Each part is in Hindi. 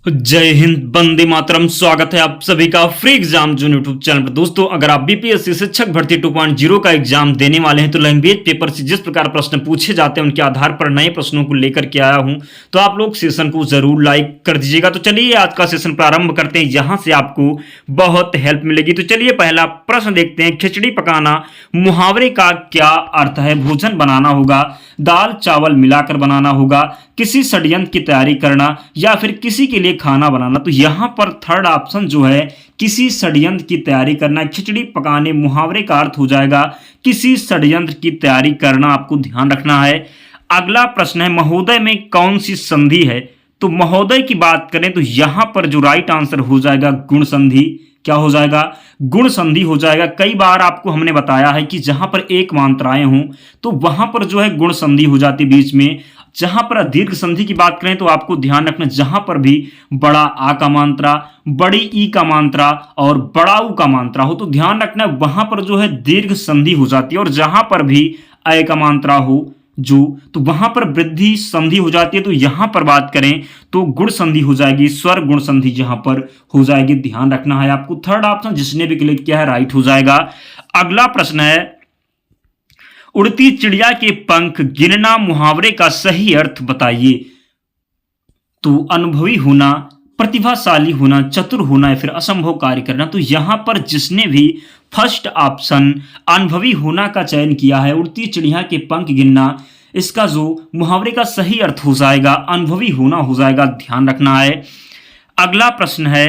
जय हिंद, वंदे मातरम। स्वागत है आप सभी का free exam zone YouTube channel पर। दोस्तों, अगर आप बीपीएससी शिक्षक भर्ती 2.0 का एग्जाम देने वाले हैं तो लैंग्वेज पेपर से जिस प्रकार प्रश्न पूछे जाते हैं उनके आधार पर नए प्रश्नों को लेकर के आया हूं, तो आप लोग सेशन को जरूर लाइक कर दीजिएगा। तो चलिए आज का सेशन प्रारंभ करते हैं, यहां से आपको बहुत हेल्प मिलेगी। तो चलिए पहला प्रश्न देखते हैं। खिचड़ी पकाना मुहावरे का क्या अर्थ है? भोजन बनाना होगा, दाल चावल मिलाकर बनाना होगा, किसी षड्यंत्र की तैयारी करना, या फिर किसी के लिए खाना बनाना। तो यहां पर थर्ड ऑप्शन जो है किसी षड्यंत्र की तैयारी करना। खिचड़ी पकाने मुहावरे का अर्थ हो जाएगा किसी षड्यंत्र की तैयारी करना, आपको ध्यान रखना है। अगला प्रश्न है महोदय में कौन सी संधि है? तो महोदय की बात करें तो यहां पर जो राइट आंसर हो जाएगा गुण संधि। क्या हो जाएगा? गुण संधि हो जाएगा। कई बार आपको हमने बताया है कि जहां पर एक मात्राएं हों तो वहां पर जो है गुण संधि हो जाती बीच में। जहां पर दीर्घ संधि की बात करें तो आपको ध्यान रखना, जहां पर भी बड़ा आ का मात्रा, बड़ी ई का मात्रा और बड़ा उ का मात्रा हो तो ध्यान रखना वहां पर जो है दीर्घ संधि हो जाती है। और जहां पर भी अय का मात्रा हो जो, तो वहां पर वृद्धि संधि हो जाती है। तो यहां पर बात करें तो गुण संधि हो जाएगी, स्वर गुण संधि जहां पर हो जाएगी। ध्यान रखना है आपको। थर्ड ऑप्शन जिसने भी क्लिक किया है राइट हो जाएगा। अगला प्रश्न है उड़ती चिड़िया के पंख गिनना मुहावरे का सही अर्थ बताइए। तो अनुभवी होना, प्रतिभाशाली होना, चतुर होना या फिर असंभव कार्य करना। तो यहां पर जिसने भी फर्स्ट ऑप्शन अनुभवी होना का चयन किया है, उड़ती चिड़िया के पंख गिनना, इसका जो मुहावरे का सही अर्थ हो जाएगा अनुभवी होना हो जाएगा। ध्यान रखना है। अगला प्रश्न है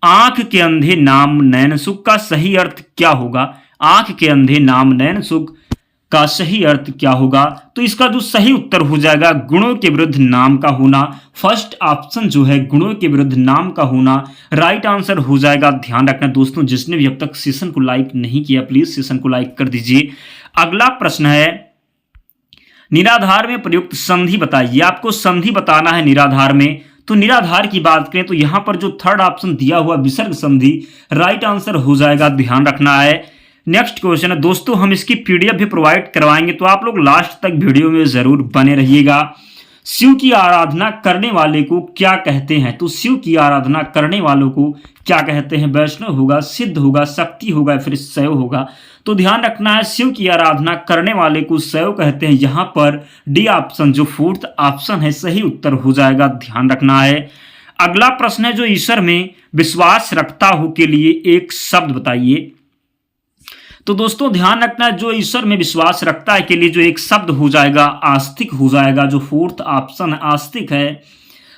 आंख के अंधे नाम नैन सुख का सही अर्थ क्या होगा? आंख के अंधे नाम नैन सुख का सही अर्थ क्या होगा? तो इसका जो सही उत्तर हो जाएगा गुणों के विरुद्ध नाम का होना। फर्स्ट ऑप्शन जो है गुणों के विरुद्ध नाम का होना राइट आंसर हो जाएगा। ध्यान रखना दोस्तों, जिसने भी अब तक सेशन को लाइक नहीं किया प्लीज सेशन को लाइक कर दीजिए। अगला प्रश्न है निराधार में प्रयुक्त संधि बताइए। आपको संधि बताना है निराधार में। तो निराधार की बात करें तो यहां पर जो थर्ड ऑप्शन दिया हुआ विसर्ग संधि राइट आंसर हो जाएगा। ध्यान रखना है। नेक्स्ट क्वेश्चन है दोस्तों, हम इसकी पीडीएफ भी प्रोवाइड करवाएंगे तो आप लोग लास्ट तक वीडियो में जरूर बने रहिएगा। शिव की आराधना करने वाले को क्या कहते हैं? तो शिव की आराधना करने वालों को क्या कहते हैं? वैष्णव होगा, सिद्ध होगा, शक्ति होगा, फिर शैव होगा। तो ध्यान रखना है शिव की आराधना करने वाले को शैव कहते हैं। यहां पर डी ऑप्शन जो फोर्थ ऑप्शन है सही उत्तर हो जाएगा। ध्यान रखना है। अगला प्रश्न है जो ईश्वर में विश्वास रखता हो के लिए एक शब्द बताइए। तो दोस्तों ध्यान रखना जो ईश्वर में विश्वास रखता है के लिए जो एक शब्द हो जाएगा आस्तिक हो जाएगा। जो फोर्थ ऑप्शन आस्तिक है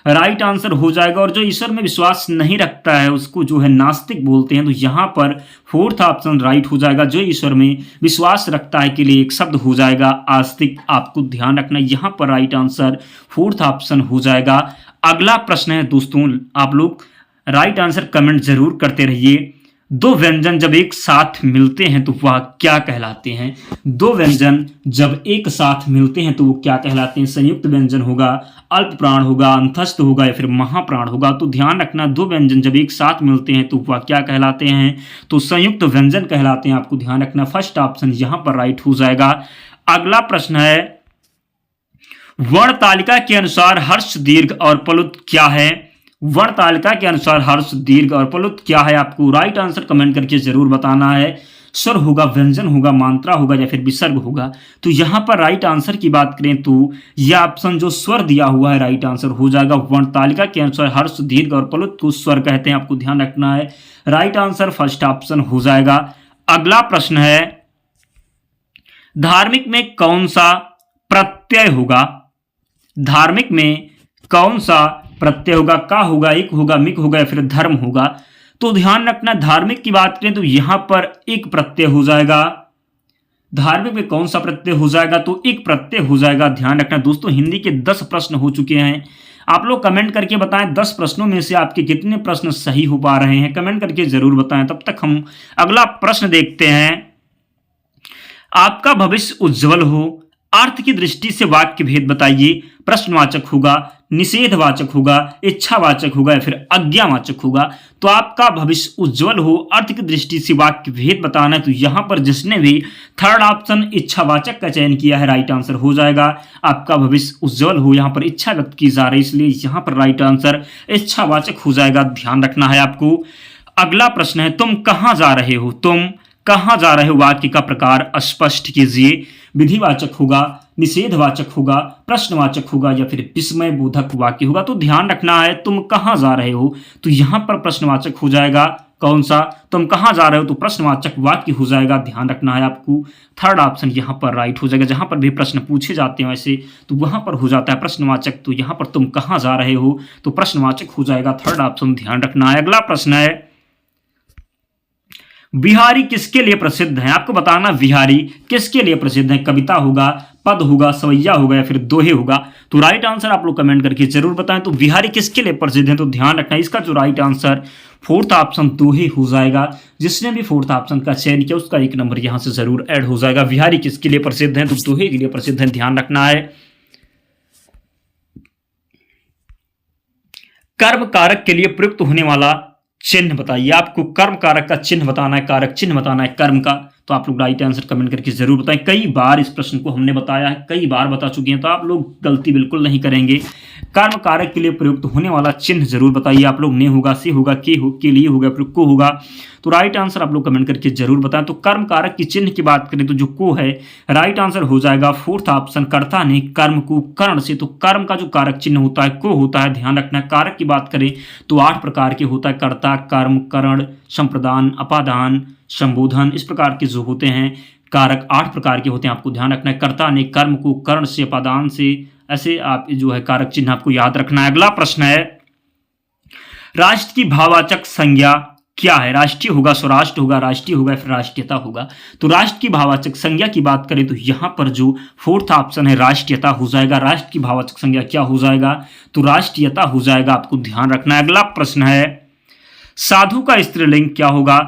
राइट आंसर हो जाएगा। और जो ईश्वर में विश्वास नहीं रखता है उसको जो है नास्तिक बोलते हैं। तो यहां पर फोर्थ ऑप्शन राइट हो जाएगा। जो ईश्वर में विश्वास रखता है के लिए एक शब्द हो जाएगा आस्तिक। आपको ध्यान रखना यहां पर राइट आंसर फोर्थ ऑप्शन हो जाएगा। अगला प्रश्न है दोस्तों, आप लोग राइट आंसर कमेंट जरूर करते रहिए। दो व्यंजन जब एक साथ मिलते हैं तो वह क्या कहलाते हैं? दो व्यंजन जब एक साथ मिलते हैं तो वो क्या कहलाते हैं? संयुक्त व्यंजन होगा, अल्प प्राण होगा, अंतस्थ होगा या फिर महाप्राण होगा। तो ध्यान रखना दो व्यंजन जब एक साथ मिलते हैं तो वह क्या कहलाते हैं? तो संयुक्त व्यंजन कहलाते हैं। आपको ध्यान रखना फर्स्ट ऑप्शन यहां पर राइट हो जाएगा। अगला प्रश्न है वर्ण तालिका के अनुसार हर्ष दीर्घ और प्लुत क्या है? वर्ण तालिका के अनुसार हर्ष दीर्घ और प्लुत क्या है? आपको राइट आंसर कमेंट करके जरूर बताना है। स्वर होगा, व्यंजन होगा, मात्रा होगा या फिर विसर्ग होगा। तो यहां पर राइट आंसर की बात करें तो यह ऑप्शन जो स्वर दिया हुआ है राइट आंसर हो जाएगा। वर्ण तालिका के अनुसार हर्ष दीर्घ और प्लुत को स्वर कहते हैं। आपको ध्यान रखना है राइट आंसर फर्स्ट ऑप्शन हो जाएगा। अगला प्रश्न है धार्मिक में कौन सा प्रत्यय होगा? धार्मिक में कौन सा प्रत्यय होगा? का होगा, इक होगा, मिक होगा या फिर धर्म होगा। तो ध्यान रखना धार्मिक की बात करें तो यहां पर एक प्रत्यय हो जाएगा। धार्मिक में कौन सा प्रत्यय हो जाएगा? तो एक प्रत्यय हो जाएगा। ध्यान रखना दोस्तों हिंदी के 10 प्रश्न हो चुके हैं। आप लोग कमेंट करके बताएं 10 प्रश्नों में से आपके कितने प्रश्न सही हो पा रहे हैं, कमेंट करके जरूर बताएं। तब तक हम अगला प्रश्न देखते हैं। आपका भविष्य उज्जवल हो, अर्थ की दृष्टि से वाक्य भेद बताइए। प्रश्नवाचक होगा, निषेधवाचक होगा, इच्छावाचक होगा या फिर आज्ञावाचक होगा। तो आपका भविष्य उज्जवल हो, अर्थ की दृष्टि से वाक्य भेद बताना है। तो यहां पर जिसने भी थर्ड ऑप्शन इच्छावाचक का चयन किया है, राइट आंसर हो जाएगा आपका भविष्य उज्जवल हो। यहां पर इच्छा व्यक्त की जा रही है, इसलिए यहां पर राइट आंसर इच्छावाचक हो जाएगा, ध्यान रखना है आपको। अगला प्रश्न है, तुम कहां जा रहे हो? तुम कहां जा रहे हो वाक्य का प्रकार स्पष्ट कीजिए। विधिवाचक होगा, निषेधवाचक होगा, प्रश्नवाचक होगा या फिर विस्मय बोधक वाक्य होगा। तो ध्यान रखना है, तुम कहां जा रहे हो, तो यहां पर प्रश्नवाचक हो जाएगा। कौन सा? तुम कहां जा रहे हो, तो प्रश्नवाचक वाक्य हो जाएगा, ध्यान रखना है आपको। थर्ड ऑप्शन यहां पर राइट हो जाएगा। जहां पर भी प्रश्न पूछे जाते हैं वैसे तो वहां पर हो जाता है प्रश्नवाचक। तो यहां पर तुम कहां जा रहे हो तो प्रश्नवाचक हो जाएगा, थर्ड ऑप्शन ध्यान रखना है। अगला प्रश्न है, बिहारी किसके लिए प्रसिद्ध है? आपको बताना बिहारी किसके लिए प्रसिद्ध है। कविता होगा, पद होगा, सवैया होगा या फिर दोहे होगा। तो राइट आंसर आप लोग कमेंट करके जरूर बताएं। तो बिहारी किसके लिए प्रसिद्ध है? तो ध्यान रखना इसका जो राइट आंसर फोर्थ ऑप्शन दोहे हो जाएगा। जिसने भी फोर्थ ऑप्शन का चयन किया उसका एक नंबर यहां से जरूर ऐड हो जाएगा। बिहारी किसके लिए प्रसिद्ध है? तो दोहे के लिए प्रसिद्ध है, ध्यान रखना है। कर्म कारक के लिए प्रयुक्त होने वाला चिन्ह बताइए। आपको कर्म कारक का चिन्ह बताना है, कारक चिन्ह बताना है कर्म का। तो आप लोग राइट आंसर कमेंट करके जरूर बताएं। कई बार इस प्रश्न को हमने बताया है, कई बार बता चुके हैं, तो आप लोग गलती बिल्कुल नहीं करेंगे। कर्म कारक के लिए प्रयुक्त होने वाला चिन्ह जरूर बताइए आप लोग। ने होगा, से होगा, के लिए होगा, फिर को होगा। तो राइट आंसर आप लोग कमेंट करके जरूर बताएं। तो कर्म कारक की चिन्ह की बात करें तो जो को है, राइट आंसर हो जाएगा फोर्थ ऑप्शन, कर्ता ने कर्म को कर्ण से। तो कर्म का जो कारक चिन्ह होता है को होता है, ध्यान रखना। कारक की बात करें तो 8 प्रकार के होता है, कर्ता, कर्म, करण, संप्रदान, अपादान, संबोधन, इस प्रकार के जो होते हैं कारक 8 प्रकार के होते हैं, आपको ध्यान रखना है। कर्ता ने कर्म को कर्ण से, अपादान से, ऐसे आप जो है कारक चिन्ह आपको याद रखना है। अगला प्रश्न है, राष्ट्र की भाववाचक संज्ञा क्या है? राष्ट्रीय होगा, स्वराष्ट्र होगा, राष्ट्रीय होगा, फिर राष्ट्रीयता होगा। तो राष्ट्र की भाववाचक संज्ञा की बात करें तो यहां पर जो फोर्थ ऑप्शन है राष्ट्रीयता हो जाएगा। राष्ट्र की भाववाचक संज्ञा क्या हो जाएगा? तो राष्ट्रीयता हो जाएगा, आपको ध्यान रखना है। अगला प्रश्न है, साधु का स्त्रीलिंग क्या होगा?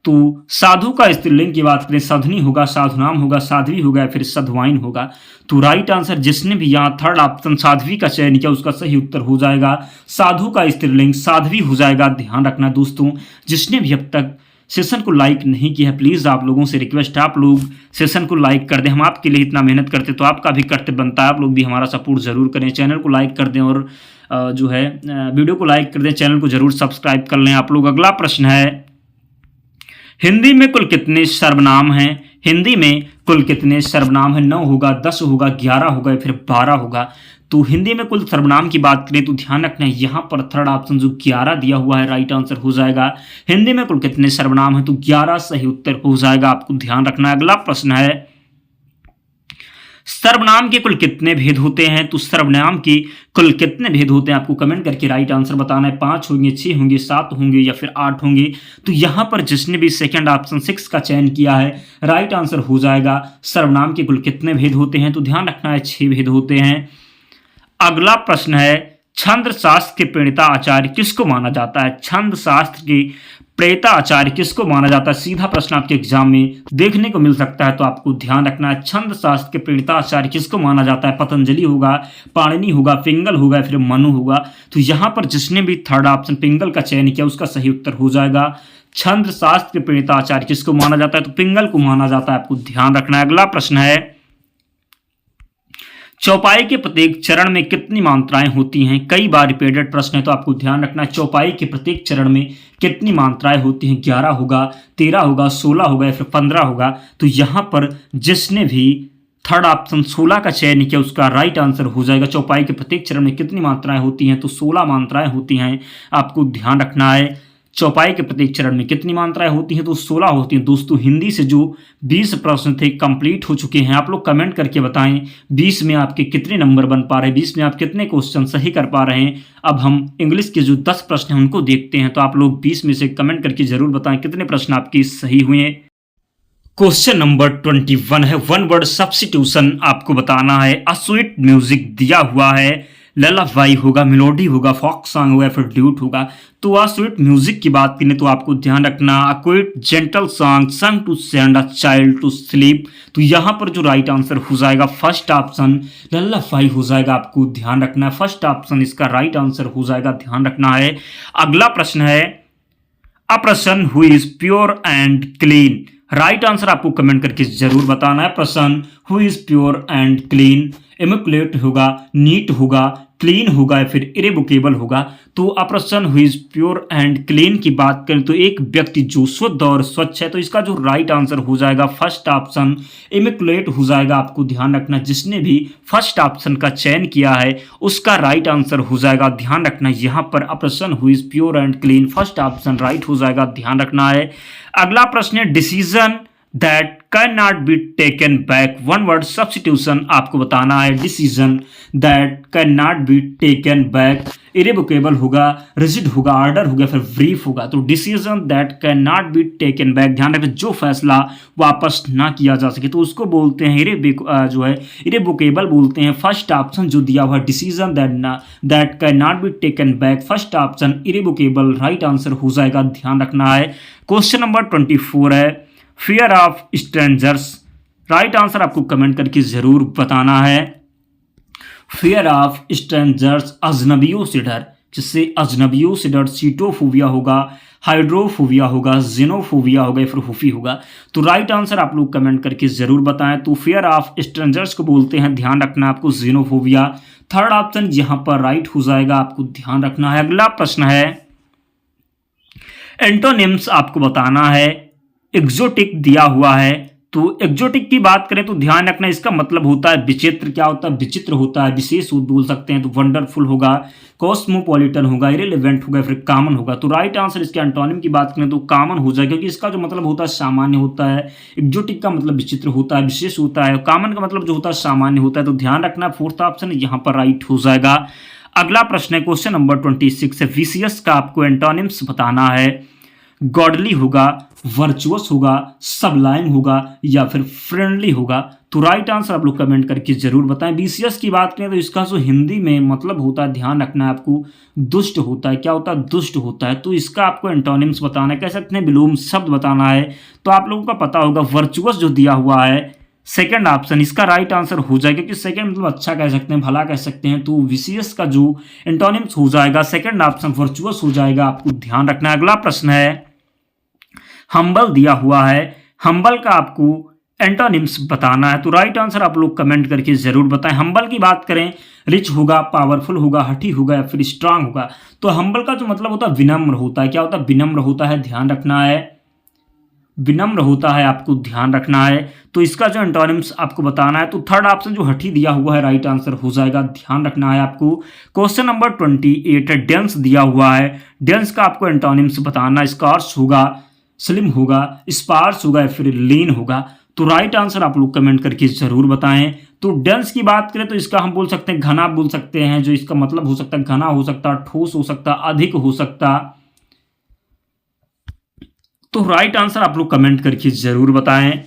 तो साधु का स्त्रीलिंग की बात करें, साधुनी होगा, साधुनाम होगा, साध्वी होगा या फिर साधुवाइन होगा। तो राइट आंसर जिसने भी यहाँ थर्ड ऑप्शन साध्वी का चयन किया उसका सही उत्तर हो जाएगा साधु का स्त्रीलिंग साध्वी हो जाएगा, ध्यान रखना दोस्तों। जिसने भी अब तक सेशन को लाइक नहीं किया है, प्लीज़ आप लोगों से रिक्वेस्ट है आप लोग सेशन को लाइक कर दें। हम आपके लिए इतना मेहनत करते तो आपका भी कर्तव्य बनता है, आप लोग भी हमारा सपोर्ट जरूर करें। चैनल को लाइक कर दें और जो है वीडियो को लाइक कर दें, चैनल को जरूर सब्सक्राइब कर लें आप लोग। अगला प्रश्न है, हिंदी में कुल कितने सर्वनाम हैं? हिंदी में कुल कितने सर्वनाम हैं? 9 होगा, 10 होगा, 11 होगा या फिर 12 होगा। तो हिंदी में कुल सर्वनाम की बात करें तो ध्यान रखना है यहाँ पर थर्ड ऑप्शन जो 11 दिया हुआ है राइट आंसर हो जाएगा। हिंदी में कुल कितने सर्वनाम हैं? तो 11 सही उत्तर हो जाएगा, आपको ध्यान रखना है। अगला प्रश्न है, सर्वनाम के कुल कितने भेद होते हैं? तो सर्वनाम के कुल कितने भेद होते हैं आपको कमेंट करके राइट आंसर बताना है। 5 होंगे, 6 होंगे, 7 होंगे या फिर 8 होंगे। तो यहां पर जिसने भी सेकंड ऑप्शन 6 का चयन किया है राइट आंसर हो जाएगा सर्वनाम के कुल कितने भेद होते हैं? तो ध्यान रखना है 6 भेद होते हैं। अगला प्रश्न है, छंद शास्त्र के प्रणेता आचार्य किसको माना जाता है? छंद शास्त्र के प्रेता आचार्य किसको माना जाता है? सीधा प्रश्न आपके एग्जाम में देखने को मिल सकता है, तो आपको ध्यान रखना है छंद शास्त्र के प्रेता आचार्य किसको माना जाता है? पतंजलि होगा, पाणिनि होगा, पिंगल होगा, फिर मनु होगा। तो यहां पर जिसने भी थर्ड ऑप्शन पिंगल का चयन किया उसका सही उत्तर हो जाएगा छंद शास्त्र के प्रेता आचार्य किसको माना जाता है? तो पिंगल को माना जाता है, आपको ध्यान रखना है। अगला प्रश्न है, चौपाई के प्रत्येक चरण में कितनी मात्राएं होती हैं? कई बार रिपीटेड प्रश्न है, तो आपको ध्यान रखना है चौपाई के प्रत्येक चरण में कितनी मात्राएं होती हैं? 11 होगा, 13 होगा, 16 होगा या फिर 15 होगा। तो यहां पर जिसने भी थर्ड ऑप्शन 16 का चयन किया उसका राइट आंसर हो जाएगा चौपाई के प्रत्येक चरण में कितनी मात्राएं होती हैं? तो 16 मात्राएं होती हैं, आपको ध्यान रखना है। चौपाई के प्रत्येक चरण में कितनी मात्राएं होती हैं? तो 16 होती हैं। दोस्तों हिंदी से जो 20 प्रश्न थे कंप्लीट हो चुके हैं। आप लोग कमेंट करके बताएं 20 में आपके कितने नंबर बन पा रहे हैं, 20 में आप कितने क्वेश्चन सही कर पा रहे हैं। अब हम इंग्लिश के जो 10 प्रश्न हैं उनको देखते हैं, तो आप लोग 20 में से कमेंट करके जरूर बताएं कितने प्रश्न आपके सही हुए। क्वेश्चन नंबर 21 है, वन वर्ड सब्स्टिट्यूशन आपको बताना है। अ स्वीट म्यूजिक दिया हुआ है, ललाबाई होगा, मेलोडी होगा, फॉक सॉन्ग होगा, फिर ड्यूट होगा। तो आ स्वीट म्यूजिक की बात करें तो आपको ध्यान रखना quiet gentle song sung to send a child to sleep. तो यहाँ पर जो राइट आंसर हो जाएगा फर्स्ट ऑप्शन ललाबाई हो जाएगा, आपको ध्यान रखना है। फर्स्ट ऑप्शन इसका राइट आंसर हो जाएगा, ध्यान रखना है। अगला प्रश्न है a person who is pure and clean. Right answer आपको कमेंट करके जरूर बताना है। Person who is pure and clean, immaculate होगा, नीट होगा, क्लीन होगा या फिर इरेवोकेबल होगा। तो a person who is pure and clean की बात करें तो एक व्यक्ति जो शुद्ध और स्वच्छ है। तो इसका जो राइट आंसर हो जाएगा फर्स्ट ऑप्शन इमेकुलेट हो जाएगा, आपको ध्यान रखना। जिसने भी फर्स्ट ऑप्शन का चयन किया है उसका राइट आंसर हो जाएगा, ध्यान रखना। यहाँ पर a person who is pure and clean first option right हो जाएगा, ध्यान रखना है। अगला प्रश्न है decision that can not be taken back, one word substitution आपको बताना है। Decision that can not be taken back, irrevocable होगा, रिजिड होगा, ऑर्डर होगा, फिर ब्रीफ होगा। तो decision that can not be taken back, ध्यान रखें जो फैसला वापस ना किया जा सके तो उसको बोलते हैं जो है इरेवोकेबल बोलते हैं। फर्स्ट ऑप्शन जो दिया हुआ decision that can not be taken back, first option irrevocable right answer हो जाएगा, ध्यान रखना है। क्वेश्चन नंबर 24 है fear of strangers. Right answer आपको कमेंट करके जरूर बताना है। फियर ऑफ स्ट्रेंजर्स, अजनबियों से डर, जिससे अजनबियों से डर सीटोफोबिया होगा, हाइड्रोफोबिया होगा, जिनोफोबिया होगा या फिर हुफी होगा। तो राइट आंसर आप लोग कमेंट करके जरूर बताएं। तो फियर ऑफ स्ट्रेंजर्स को बोलते हैं, ध्यान रखना आपको, जिनोफोबिया। थर्ड ऑप्शन यहां पर राइट हो जाएगा, आपको ध्यान रखना है। अगला प्रश्न है एंटोनिम्स आपको बताना है। एग्जोटिक दिया हुआ है, तो एग्जोटिक की बात करें तो ध्यान रखना इसका मतलब होता है विचित्र। क्या होता है? विचित्र होता है, विशेष बोल सकते हैं। तो वंडरफुल होगा, कॉस्मोपॉलिटन होगा, इरेलीवेंट होगा, फिर कॉमन होगा। तो राइट आंसर इसके एंटोनिम की बात करें तो कॉमन हो जाएगा, क्योंकि इसका जो मतलब होता है सामान्य होता है। एग्जोटिक का मतलब विचित्र होता है, विशेष होता है। कॉमन का मतलब जो होता है सामान्य होता है। तो ध्यान रखना फोर्थ ऑप्शन यहाँ पर राइट हो जाएगा। अगला प्रश्न है क्वेश्चन नंबर 26 है विशियस का आपको एंटोनिम्स बताना है। गॉडली होगा, वर्चुअस होगा, सबलाइम होगा या फिर फ्रेंडली होगा। तो राइट आंसर आप लोग कमेंट करके जरूर बताएं। विशियस की बात करें तो इसका जो हिंदी में मतलब होता है, ध्यान रखना है आपको, दुष्ट होता है। क्या होता है? दुष्ट होता है। तो इसका आपको एंटोनिम्स बताना है, कह सकते हैं विलोम शब्द बताना है। तो आप लोगों का पता होगा वर्चुअस जो दिया हुआ है सेकंड ऑप्शन इसका राइट आंसर हो जाएगा, क्योंकि सेकंड मतलब अच्छा कह सकते हैं, भला कह सकते हैं। तो विशियस का जो एंटोनिम्स हो जाएगा सेकंड ऑप्शन वर्चुअस हो जाएगा, आपको ध्यान रखना है। अगला प्रश्न है हम्बल दिया हुआ है। हम्बल का आपको एंटोनिम्स बताना है। तो राइट आंसर आप लोग कमेंट करके जरूर बताएं। हम्बल की बात करें रिच होगा, पावरफुल होगा, हठी होगा या फिर स्ट्रांग होगा। तो हम्बल का जो मतलब होता है विनम्र होता है। क्या होता है? विनम्र होता है, ध्यान रखना है। विनम्र होता है, आपको ध्यान रखना है। तो इसका जो एंटोनिम्स आपको बताना है। तो थर्ड ऑप्शन जो हठी दिया हुआ है राइट आंसर हो जाएगा, ध्यान रखना है आपको। क्वेश्चन नंबर 28 है डेंस दिया हुआ है। डेंस का आपको एंटोनिम्स बताना है। स्कार्स होगा, स्लिम होगा, स्पार्स होगा या फिर लीन होगा। तो राइट आंसर आप लोग कमेंट करके जरूर बताएं। तो डेंस की बात करें तो इसका हम बोल सकते हैं घना बोल सकते हैं, जो इसका मतलब हो सकता है घना हो सकता, ठोस हो सकता, अधिक हो सकता। तो राइट आंसर आप लोग कमेंट करके जरूर बताएं।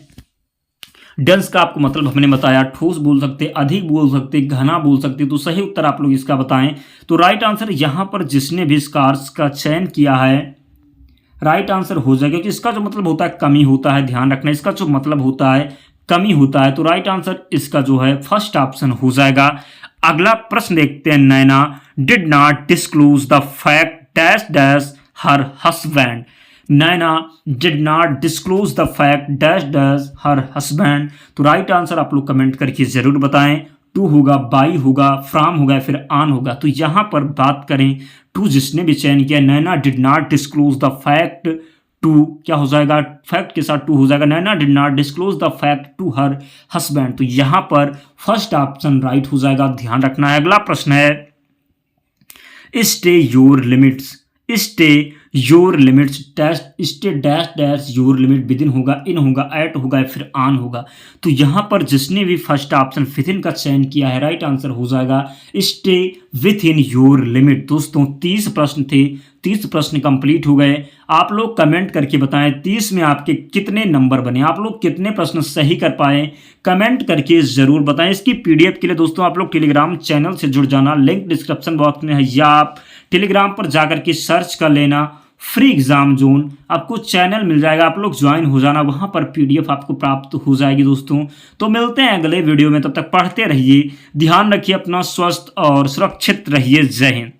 डेंस का आपको मतलब हमने बताया, ठोस बोल सकते, अधिक बोल सकते, घना बोल सकते। तो सही उत्तर आप लोग इसका बताएं। तो राइट आंसर यहां पर जिसने भी स्कार्स का चयन किया है राइट आंसर हो जाएगा, क्योंकि इसका जो मतलब होता है कमी होता है, ध्यान रखना। इसका जो मतलब होता है कमी होता है। तो राइट आंसर इसका जो है फर्स्ट ऑप्शन हो जाएगा। अगला प्रश्न देखते हैं। Naina did not disclose the fact dash dash her husband. Naina did not disclose the fact dash dash her husband. तो राइट आंसर आप लोग कमेंट करके जरूर बताएं। टू होगा, बाई होगा, फ्राम होगा या फिर आन होगा। तो यहां पर बात करें टू जिसने भी चयन किया, Naina did not disclose the fact to, क्या हो जाएगा? फैक्ट के साथ टू हो जाएगा। Naina did not disclose the fact to her husband. तो यहां पर फर्स्ट ऑप्शन राइट हो जाएगा, ध्यान रखना है। अगला प्रश्न है stay your limits. Stay your limits test stay dash dash your limit within होगा, इन होगा, एट होगा, फिर ऑन होगा। तो यहाँ पर जिसने भी फर्स्ट ऑप्शन विद इन का चयन किया है राइट आंसर हो जाएगा stay with in your limit. दोस्तों 30 प्रश्न थे, 30 प्रश्न कंप्लीट हो गए। आप लोग कमेंट करके बताएं 30 में आपके कितने नंबर बने, आप लोग कितने प्रश्न सही कर पाए, कमेंट करके जरूर बताएं। इसकी पीडीएफ के लिए दोस्तों आप लोग टेलीग्राम चैनल से जुड़ जाना, लिंक डिस्क्रिप्शन बॉक्स में है, या आप टेलीग्राम पर जाकर के सर्च कर लेना फ्री एग्जाम जोन, आपको चैनल मिल जाएगा, आप लोग ज्वाइन हो जाना, वहां पर पीडीएफ आपको प्राप्त हो जाएगी दोस्तों। तो मिलते हैं अगले वीडियो में, तब तक पढ़ते रहिए, ध्यान रखिए अपना, स्वस्थ और सुरक्षित रहिए। जय हिंद।